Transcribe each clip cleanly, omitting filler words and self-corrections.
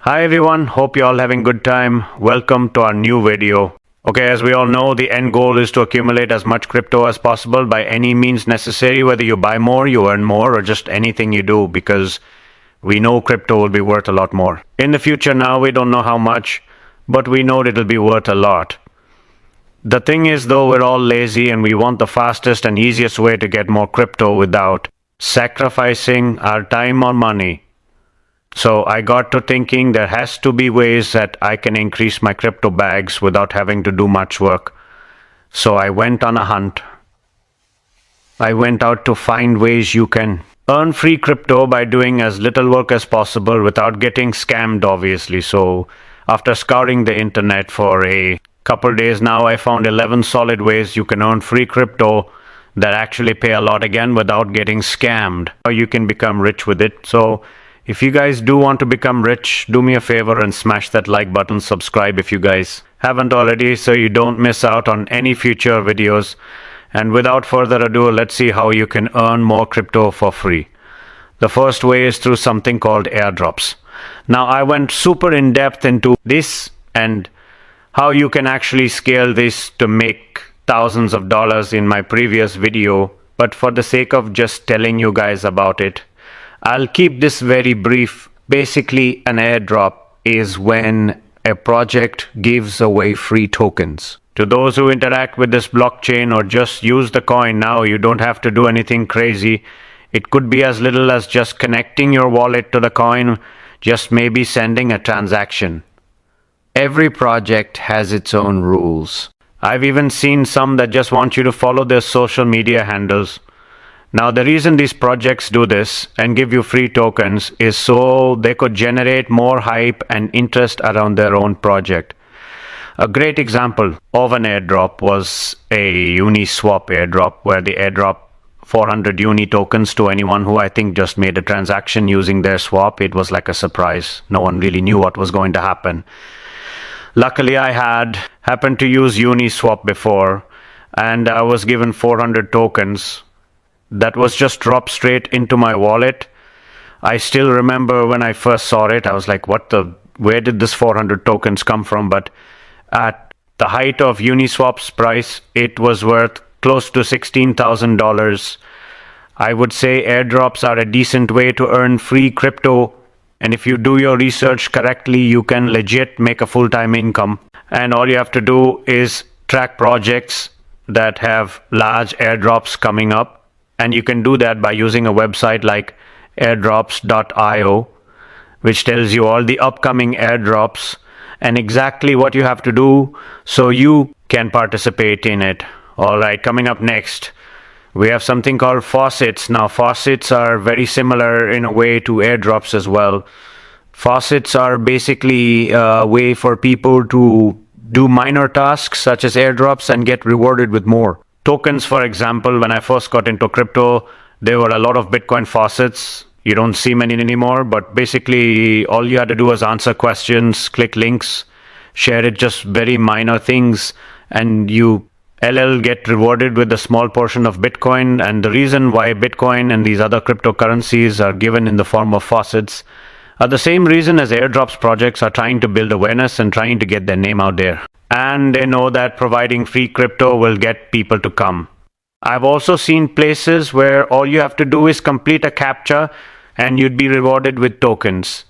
Hi everyone, hope you all having good time. Welcome to our new video. Okay, as we all know, the end goal is to accumulate as much crypto as possible by any means necessary, whether you buy more, you earn more, or just anything you do, because we know crypto will be worth a lot more. In the future now, we don't know how much, but we know it'll be worth a lot. The thing is though, we're all lazy and we want the fastest and easiest way to get more crypto without sacrificing our time or money. So I got to thinking there has to be ways that I can increase my crypto bags without having to do much work. So I went on a hunt. I went out to find ways you can earn free crypto by doing as little work as possible without getting scammed, obviously. So after scouring the internet for a couple days now, I found 11 solid ways you can earn free crypto that actually pay a lot again without getting scammed. Or you can become rich with it. So if you guys do want to become rich, do me a favor and smash that like button, subscribe if you guys haven't already, so you don't miss out on any future videos. And without further ado, let's see how you can earn more crypto for free. The first way is through something called airdrops. Now I went super in depth into this and how you can actually scale this to make thousands of dollars in my previous video, but for the sake of just telling you guys about it, I'll keep this very brief. Basically, an airdrop is when a project gives away free tokens. To those who interact with this blockchain or just use the coin now, you don't have to do anything crazy. It could be as little as just connecting your wallet to the coin, just maybe sending a transaction. Every project has its own rules. I've even seen some that just want you to follow their social media handles. Now, the reason these projects do this and give you free tokens is so they could generate more hype and interest around their own project. A great example of an airdrop was a Uniswap airdrop, where they airdrop 400 Uni tokens to anyone who I think just made a transaction using their swap. It was like a surprise. No one really knew what was going to happen. Luckily, I happened to use Uniswap before, and I was given 400 tokens. That was just dropped straight into my wallet. I still remember when I first saw it, I was like, where did this 400 tokens come from? But at the height of Uniswap's price, it was worth close to $16,000. I would say airdrops are a decent way to earn free crypto. And if you do your research correctly, you can legit make a full-time income. And all you have to do is track projects that have large airdrops coming up. And you can do that by using a website like airdrops.io, which tells you all the upcoming airdrops and exactly what you have to do so you can participate in it. All right, coming up next, we have something called faucets. Now, faucets are very similar in a way to airdrops as well. Faucets are basically a way for people to do minor tasks such as airdrops and get rewarded with more tokens. For example, when I first got into crypto, there were a lot of Bitcoin faucets. You don't see many anymore, but basically all you had to do was answer questions, click links, share it, just very minor things, and you get rewarded with a small portion of Bitcoin. And the reason why Bitcoin and these other cryptocurrencies are given in the form of faucets are the same reason as airdrops projects are trying to build awareness and trying to get their name out there. And they know that providing free crypto will get people to come. I've also seen places where all you have to do is complete a CAPTCHA and you'd be rewarded with tokens.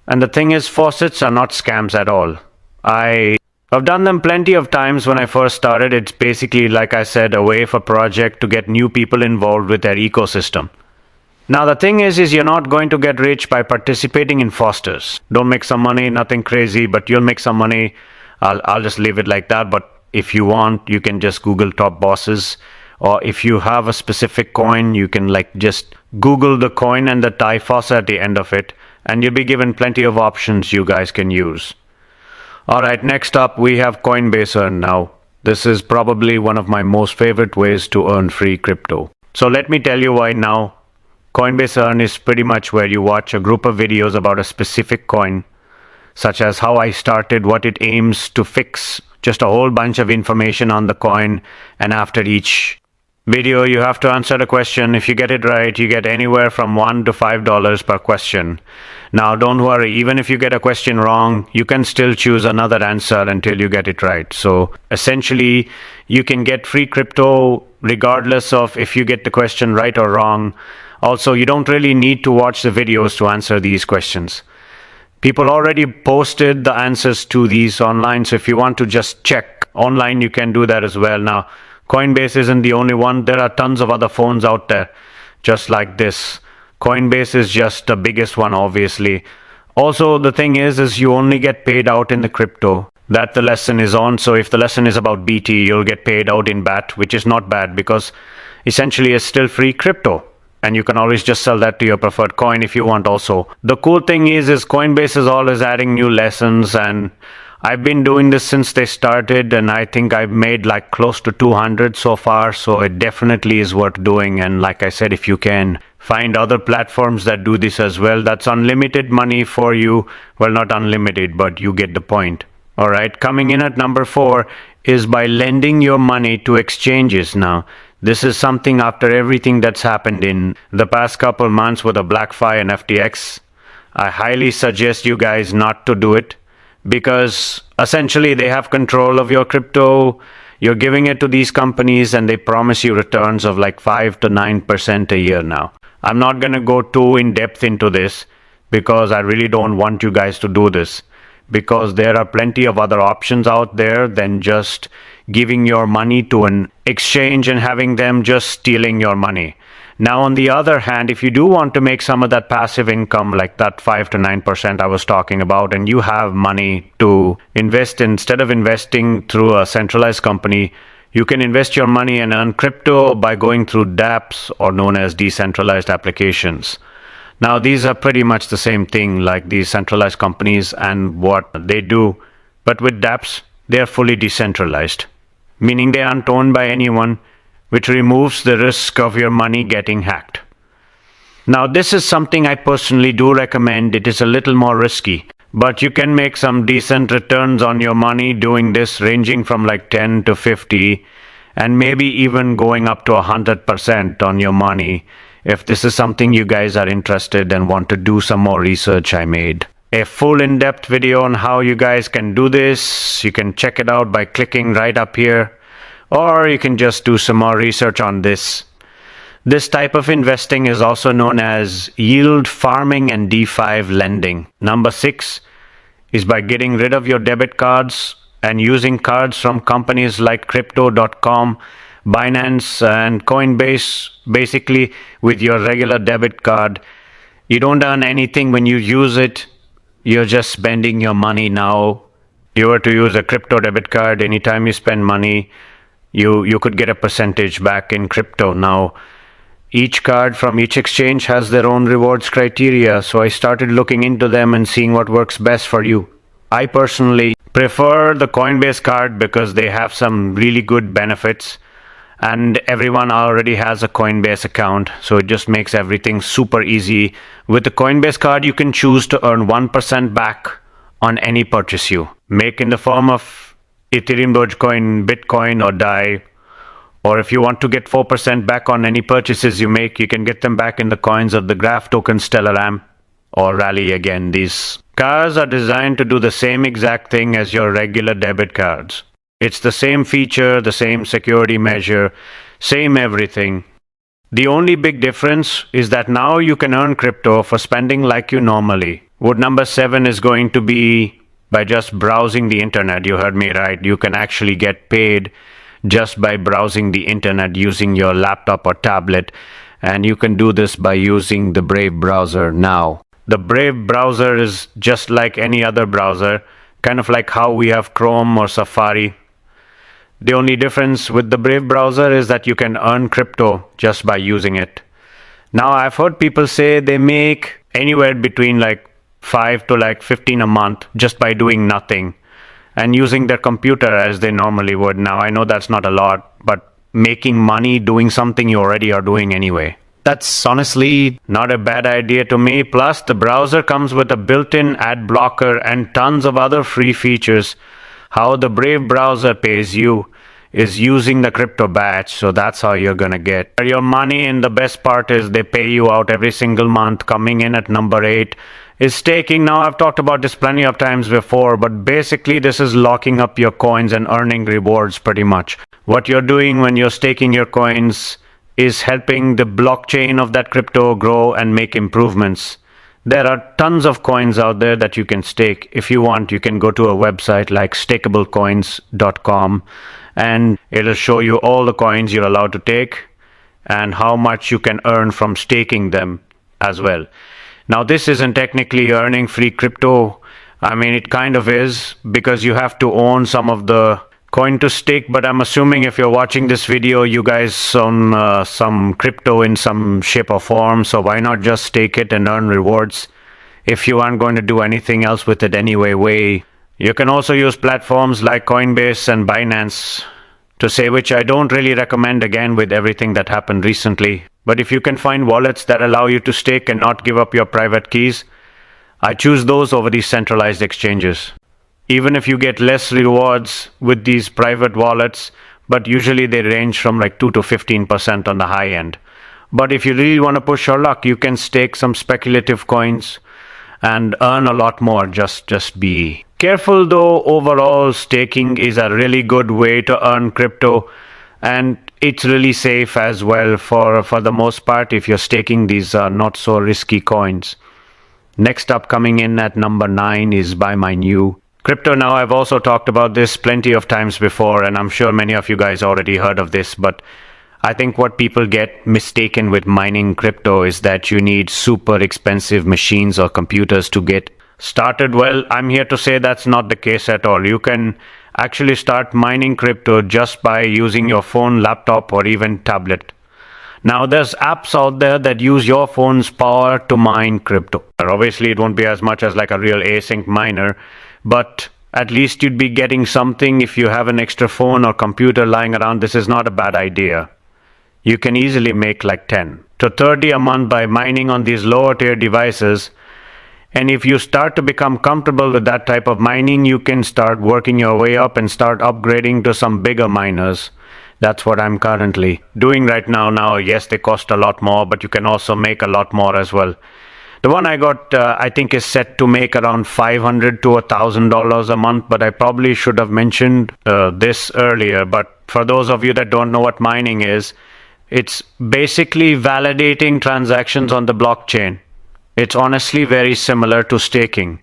And the thing is, faucets are not scams at all. I've done them plenty of times when I first started. It's basically, like I said, a way for a project to get new people involved with their ecosystem. Now, the thing is you're not going to get rich by participating in faucets. Don't make some money, nothing crazy, but you'll make some money. I'll just leave it like that. But if you want, you can just Google top bosses. Or if you have a specific coin, you can just Google the coin and the Thai faucet at the end of it. And you'll be given plenty of options you guys can use. Alright, next up we have Coinbase Earn now. This is probably one of my most favorite ways to earn free crypto. So let me tell you why now. Coinbase Earn is pretty much where you watch a group of videos about a specific coin, such as how I started, what it aims to fix, just a whole bunch of information on the coin. And after each video, you have to answer the question. If you get it right, you get anywhere from $1 to $5 per question. Now, don't worry, even if you get a question wrong, you can still choose another answer until you get it right. So essentially, you can get free crypto regardless of if you get the question right or wrong. Also, you don't really need to watch the videos to answer these questions. People already posted the answers to these online, so if you want to just check online, you can do that as well. Now, Coinbase isn't the only one. There are tons of other phones out there just like this. Coinbase is just the biggest one, obviously. Also, the thing is you only get paid out in the crypto that the lesson is on. So if the lesson is about BT, you'll get paid out in BAT, which is not bad because essentially it's still free crypto. And you can always just sell that to your preferred coin if you want also. The cool thing is Coinbase is always adding new lessons, and I've been doing this since they started, and I think I've made like close to 200 so far, so it definitely is worth doing. And like I said, if you can find other platforms that do this as well, that's unlimited money for you. Well, not unlimited, but you get the point. All right, coming in at number 4 is by lending your money to exchanges. Now, this is something after everything that's happened in the past couple months with the BlackFi and FTX. I highly suggest you guys not to do it because essentially they have control of your crypto. You're giving it to these companies and they promise you returns of like 5 to 9% a year now. I'm not going to go too in depth into this because I really don't want you guys to do this, because there are plenty of other options out there than just giving your money to an exchange and having them just stealing your money. Now, on the other hand, if you do want to make some of that passive income, like that 5 to 9% I was talking about, and you have money to invest in, instead of investing through a centralized company, you can invest your money and earn crypto by going through dApps, or known as decentralized applications. Now, these are pretty much the same thing like these centralized companies and what they do, but with dApps, they are fully decentralized, meaning they aren't owned by anyone, which removes the risk of your money getting hacked. Now, this is something I personally do recommend. It is a little more risky, but you can make some decent returns on your money doing this, ranging from like 10 to 50, and maybe even going up to 100% on your money. If this is something you guys are interested and want to do some more research, I made a full in-depth video on how you guys can do this. You can check it out by clicking right up here, or you can just do some more research on this. This type of investing is also known as yield farming and DeFi lending. Number 6 is by getting rid of your debit cards and using cards from companies like crypto.com, Binance and Coinbase. Basically, with your regular debit card, you don't earn anything when you use it. You're just spending your money now. If you were to use a crypto debit card, anytime you spend money, you could get a percentage back in crypto. Now, each card from each exchange has their own rewards criteria, so I started looking into them and seeing what works best for you. I personally prefer the Coinbase card because they have some really good benefits, and everyone already has a Coinbase account, so it just makes everything super easy. With the Coinbase card, you can choose to earn 1% back on any purchase you make in the form of Ethereum, Dogecoin, Bitcoin, or DAI. Or if you want to get 4% back on any purchases you make, you can get them back in the coins of the Graph token, Stellar Ram, or Rally again. These cards are designed to do the same exact thing as your regular debit cards. It's the same feature, the same security measure, same everything. The only big difference is that now you can earn crypto for spending like you normally would. Number 7 is going to be by just browsing the internet. You heard me right. You can actually get paid just by browsing the internet using your laptop or tablet. And you can do this by using the Brave browser. Now, the Brave browser is just like any other browser, kind of like how we have Chrome or Safari. The only difference with the Brave browser is that you can earn crypto just by using it. Now, I've heard people say they make anywhere between like 5 to like 15 a month just by doing nothing and using their computer as they normally would. Now, I know that's not a lot, but making money doing something you already are doing anyway, that's honestly not a bad idea to me. Plus, the browser comes with a built-in ad blocker and tons of other free features. How the Brave browser pays you is using the crypto batch, so that's how you're gonna get your money. And the best part is they pay you out every single month, coming in at number 8 is staking. Now, I've talked about this plenty of times before, but basically this is locking up your coins and earning rewards pretty much. What you're doing when you're staking your coins is helping the blockchain of that crypto grow and make improvements. There are tons of coins out there that you can stake. If you want, you can go to a website like stakeablecoins.com and it'll show you all the coins you're allowed to take and how much you can earn from staking them as well. Now, this isn't technically earning free crypto. I mean, it kind of is because you have to own some of the coin to stake, but I'm assuming if you're watching this video, you guys own some crypto in some shape or form, so why not just stake it and earn rewards if you aren't going to do anything else with it anyway? You can also use platforms like Coinbase and Binance to say, which I don't really recommend again with everything that happened recently. But if you can find wallets that allow you to stake and not give up your private keys, I choose those over these centralized exchanges. Even if you get less rewards with these private wallets, but usually they range from like 2 to 15% on the high end. But if you really want to push your luck, you can stake some speculative coins and earn a lot more. Just be careful though. Overall, staking is a really good way to earn crypto, and it's really safe as well for the most part if you're staking these not so risky coins. Next up, coming in at number 9 is Buy My New Crypto. Now, I've also talked about this plenty of times before, and I'm sure many of you guys already heard of this, but I think what people get mistaken with mining crypto is that you need super expensive machines or computers to get started. Well, I'm here to say that's not the case at all. You can actually start mining crypto just by using your phone, laptop, or even tablet. Now, there's apps out there that use your phone's power to mine crypto. Obviously, it won't be as much as like a real async miner, but at least you'd be getting something. If you have an extra phone or computer lying around, this is not a bad idea. You can easily make like 10 to 30 a month by mining on these lower tier devices. And if you start to become comfortable with that type of mining, you can start working your way up and start upgrading to some bigger miners. That's what I'm currently doing right now. Now, yes, they cost a lot more, but you can also make a lot more as well. The one I got, I think, is set to make around $500 to $1,000 a month, but I probably should have mentioned this earlier. But for those of you that don't know what mining is, it's basically validating transactions on the blockchain. It's honestly very similar to staking.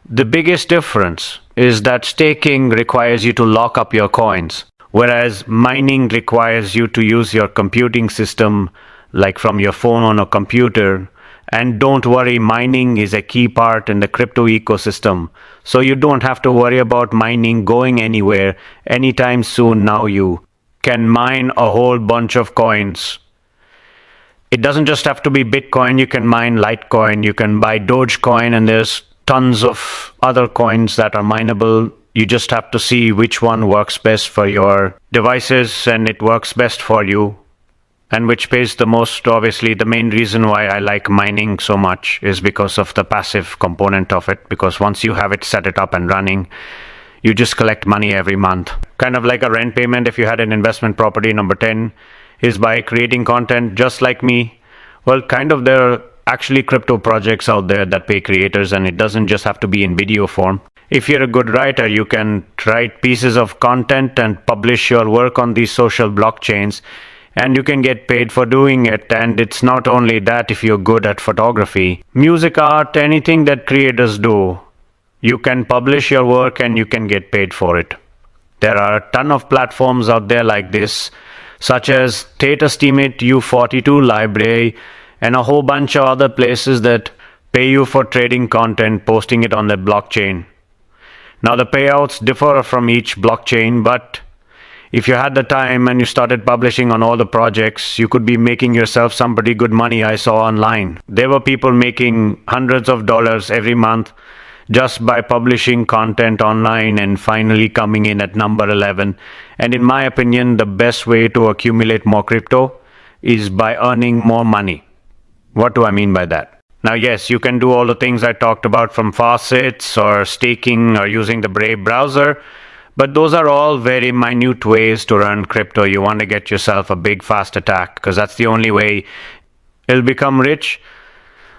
The biggest difference is that staking requires you to lock up your coins, whereas mining requires you to use your computing system, like from your phone on a computer. And don't worry, mining is a key part in the crypto ecosystem. So you don't have to worry about mining going anywhere anytime soon. Now you can mine a whole bunch of coins. It doesn't just have to be Bitcoin. You can mine Litecoin, you can buy Dogecoin, and there's tons of other coins that are mineable. You just have to see which one works best for your devices and it works best for you, and which pays the most. Obviously, the main reason why I like mining so much is because of the passive component of it, because once you have it set it up and running, you just collect money every month. Kind of like a rent payment if you had an investment property. Number 10 is by creating content just like me. Well, kind of, there are actually crypto projects out there that pay creators, and it doesn't just have to be in video form. If you're a good writer, you can write pieces of content and publish your work on these social blockchains, and you can get paid for doing it. And it's not only that, if you're good at photography, music, art, anything that creators do, you can publish your work and you can get paid for it. There are a ton of platforms out there like this, such as Estimate, U42 Library, and a whole bunch of other places that pay you for trading content, posting it on the blockchain. Now, the payouts differ from each blockchain, but if you had the time and you started publishing on all the projects, you could be making yourself some pretty good money. I saw online there were people making hundreds of dollars every month just by publishing content online and finally coming in at number 11. And in my opinion, the best way to accumulate more crypto is by earning more money. What do I mean by that? Now, yes, you can do all the things I talked about, from faucets or staking or using the Brave browser, but those are all very minute ways to earn crypto. You want to get yourself a big fast attack, because that's the only way you'll become rich.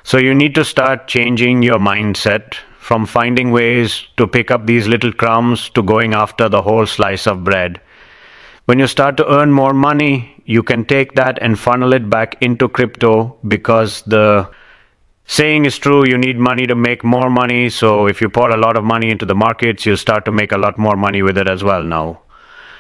So you need to start changing your mindset from finding ways to pick up these little crumbs to going after the whole slice of bread. When you start to earn more money, you can take that and funnel it back into crypto, because the saying is true, you need money to make more money. So if you pour a lot of money into the markets, you start to make a lot more money with it as well now.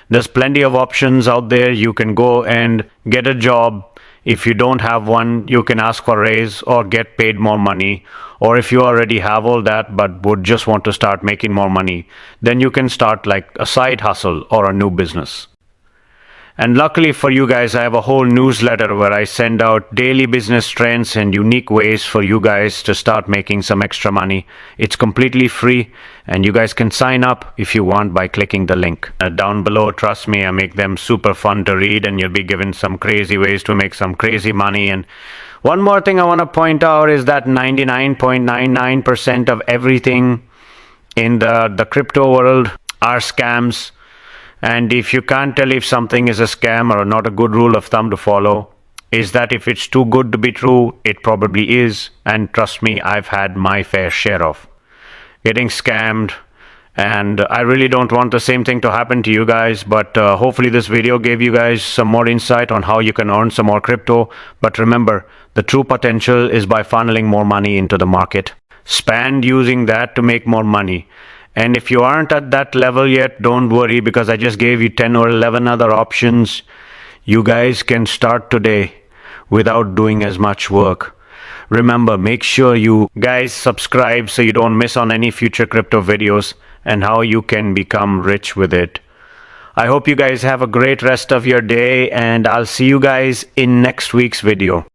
There's plenty of options out there. You can go and get a job. If you don't have one, you can ask for a raise or get paid more money. Or if you already have all that but would just want to start making more money, then you can start like a side hustle or a new business. And luckily for you guys, I have a whole newsletter where I send out daily business trends and unique ways for you guys to start making some extra money. It's completely free, and you guys can sign up if you want by clicking the link down below. Trust me, I make them super fun to read, and you'll be given some crazy ways to make some crazy money. And one more thing I want to point out is that 99.99% of everything in the crypto world are scams. And if you can't tell if something is a scam or not, a good rule of thumb to follow is that if it's too good to be true, it probably is. And trust me, I've had my fair share of getting scammed. And I really don't want the same thing to happen to you guys. But hopefully this video gave you guys some more insight on how you can earn some more crypto. But remember, the true potential is by funneling more money into the market. Spend using that to make more money. And if you aren't at that level yet, don't worry, because I just gave you 10 or 11 other options. You guys can start today without doing as much work. Remember, make sure you guys subscribe so you don't miss on any future crypto videos and how you can become rich with it. I hope you guys have a great rest of your day, and I'll see you guys in next week's video.